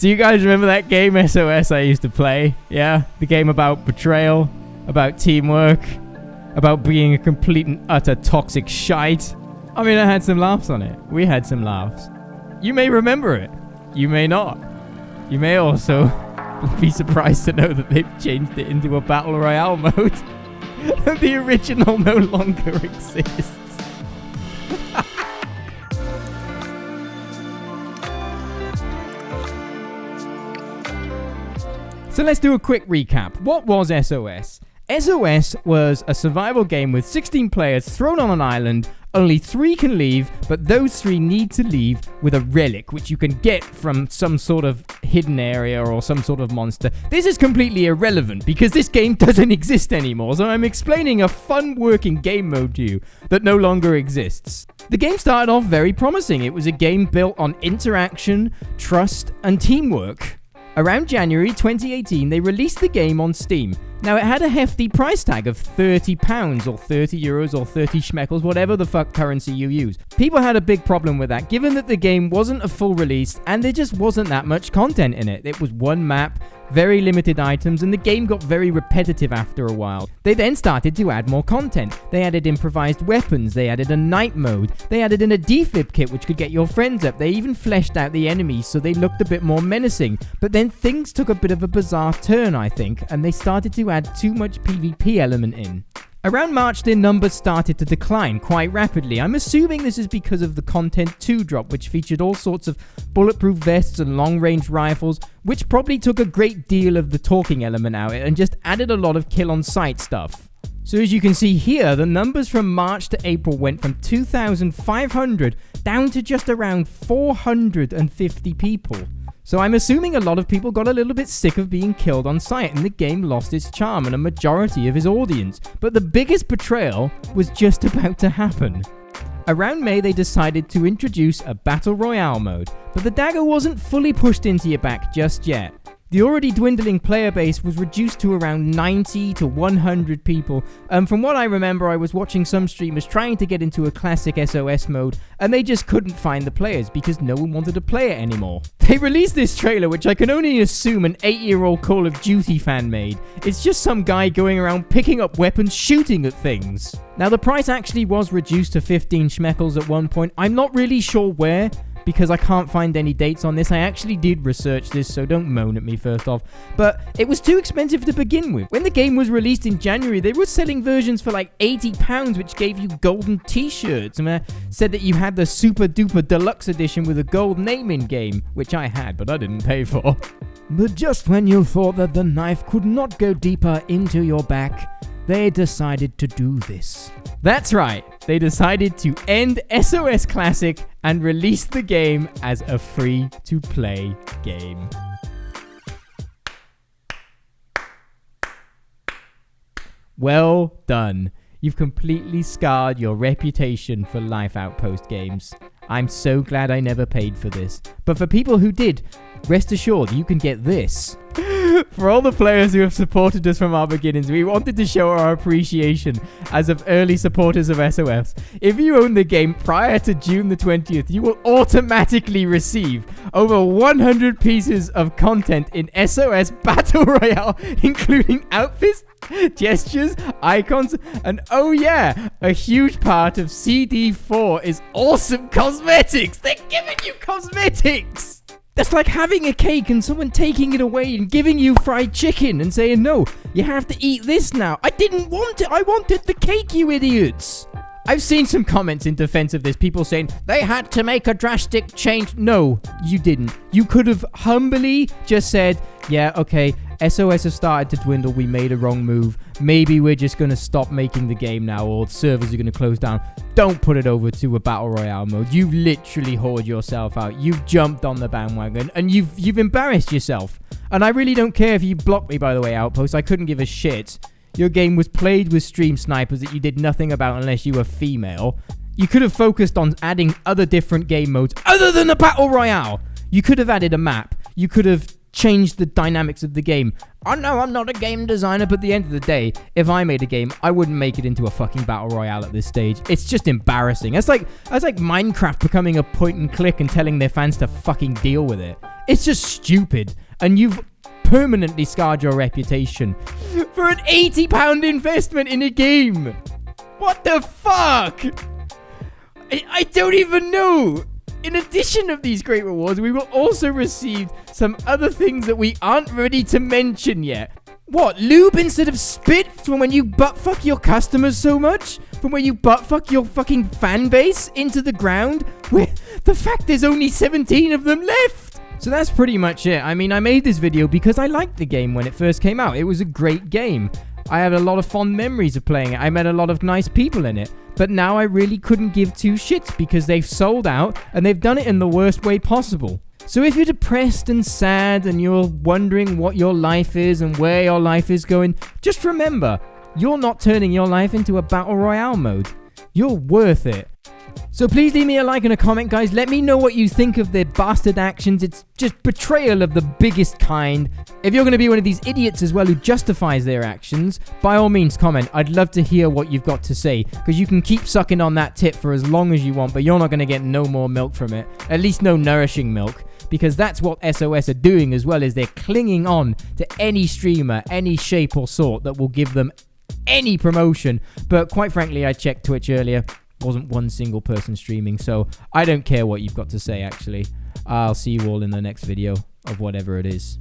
So you guys remember that game SOS I used to play? Yeah? The game about betrayal, about teamwork, about being a complete and utter toxic shite. I mean, I had some laughs on it. We had some laughs. You may remember it. You may not. You may also be surprised to know that they've changed it into a Battle Royale mode. The original no longer exists. So let's do a quick recap. What was SOS? SOS was a survival game with 16 players thrown on an island. Only 3 can leave, but those 3 need to leave with a relic, which you can get from some sort of hidden area or some sort of monster. This is completely irrelevant because this game doesn't exist anymore, so I'm explaining a fun working game mode to you that no longer exists. The game started off very promising. It was a game built on interaction, trust, and teamwork. Around January 2018, they released the game on Steam. Now, it had a hefty price tag of £30 or €30 or 30 schmeckles, whatever the fuck currency you use. People had a big problem with that, given that the game wasn't a full release and there just wasn't that much content in it. It was one map, very limited items, and the game got very repetitive after a while. They then started to add more content. They added improvised weapons, they added a night mode, they added in a defib kit which could get your friends up, they even fleshed out the enemies so they looked a bit more menacing. But then things took a bit of a bizarre turn, I think, and they started to add too much PvP element in. Around March, their numbers started to decline quite rapidly. I'm assuming this is because of the Content 2 drop, which featured all sorts of bulletproof vests and long-range rifles, which probably took a great deal of the talking element out and just added a lot of kill-on-sight stuff. So as you can see here, the numbers from March to April went from 2,500 down to just around 450 people. So I'm assuming a lot of people got a little bit sick of being killed on sight and the game lost its charm and a majority of its audience. But the biggest betrayal was just about to happen. Around May, they decided to introduce a Battle Royale mode, but the dagger wasn't fully pushed into your back just yet. The already dwindling player base was reduced to around 90 to 100 people. From what I remember, I was watching some streamers trying to get into a classic SOS mode, and they just couldn't find the players because no one wanted to play it anymore. They released this trailer, which I can only assume an 8-year-old Call of Duty fan made. It's just some guy going around picking up weapons, shooting at things. Now, the price actually was reduced to 15 schmeckles at one point. I'm not really sure where, because I can't find any dates on this. I actually did research this, so don't moan at me first off. But it was too expensive to begin with. When the game was released in January, they were selling versions for like £80, which gave you golden t-shirts. And said that you had the super duper deluxe edition with a gold name in game, which I had, but I didn't pay for. But just when you thought that the knife could not go deeper into your back, they decided to do this. That's right, they decided to end SOS Classic and release the game as a free-to-play game. Well done. You've completely scarred your reputation for Life Outpost games. I'm so glad I never paid for this. But for people who did, rest assured you can get this. For all the players who have supported us from our beginnings, we wanted to show our appreciation as of early supporters of SOS. If you own the game prior to June the 20th, you will automatically receive over 100 pieces of content in SOS Battle Royale, including outfits, gestures, icons, and oh yeah, a huge part of CD4 is awesome cosmetics. They're giving you cosmetics! That's like having a cake and someone taking it away and giving you fried chicken and saying, no, you have to eat this now. I didn't want it. I wanted the cake, you idiots. I've seen some comments in defense of this, people saying they had to make a drastic change. No, you didn't. You could have humbly just said, yeah, okay, SOS has started to dwindle. We made a wrong move. Maybe we're just going to stop making the game now, or the servers are going to close down. Don't put it over to a Battle Royale mode. You've literally whored yourself out. You've jumped on the bandwagon and you've embarrassed yourself. And I really don't care if you blocked me, by the way, Outpost. I couldn't give a shit. Your game was played with stream snipers that you did nothing about unless you were female. You could have focused on adding other different game modes other than a Battle Royale. You could have added a map. You could have changed the dynamics of the game. I know I'm not a game designer, but at the end of the day, if I made a game, I wouldn't make it into a fucking battle royale at this stage. It's just embarrassing. That's like Minecraft becoming a point and click and telling their fans to fucking deal with it. It's just stupid. And you've permanently scarred your reputation for an £80 investment in a game. What the fuck? I don't even know. In addition of these great rewards, we will also receive some other things that we aren't ready to mention yet. What, lube instead of spit from when you buttfuck your customers so much? From when you buttfuck your fucking fan base into the ground? Where the fact there's only 17 of them left. So that's pretty much it. I mean, I made this video because I liked the game when it first came out. It was a great game. I had a lot of fond memories of playing it. I met a lot of nice people in it. But now I really couldn't give two shits because they've sold out and they've done it in the worst way possible. So if you're depressed and sad and you're wondering what your life is and where your life is going, just remember, you're not turning your life into a battle royale mode. You're worth it. So please leave me a like and a comment, guys. Let me know what you think of their bastard actions. It's just betrayal of the biggest kind. If you're going to be one of these idiots as well who justifies their actions, by all means comment. I'd love to hear what you've got to say, because you can keep sucking on that tit for as long as you want, but you're not going to get no more milk from it. At least no nourishing milk, because that's what SOS are doing as well, is they're clinging on to any streamer, any shape or sort that will give them any promotion. But quite frankly, I checked Twitch earlier. Wasn't one single person streaming, so I don't care what you've got to say, actually. I'll see you all in the next video of whatever it is.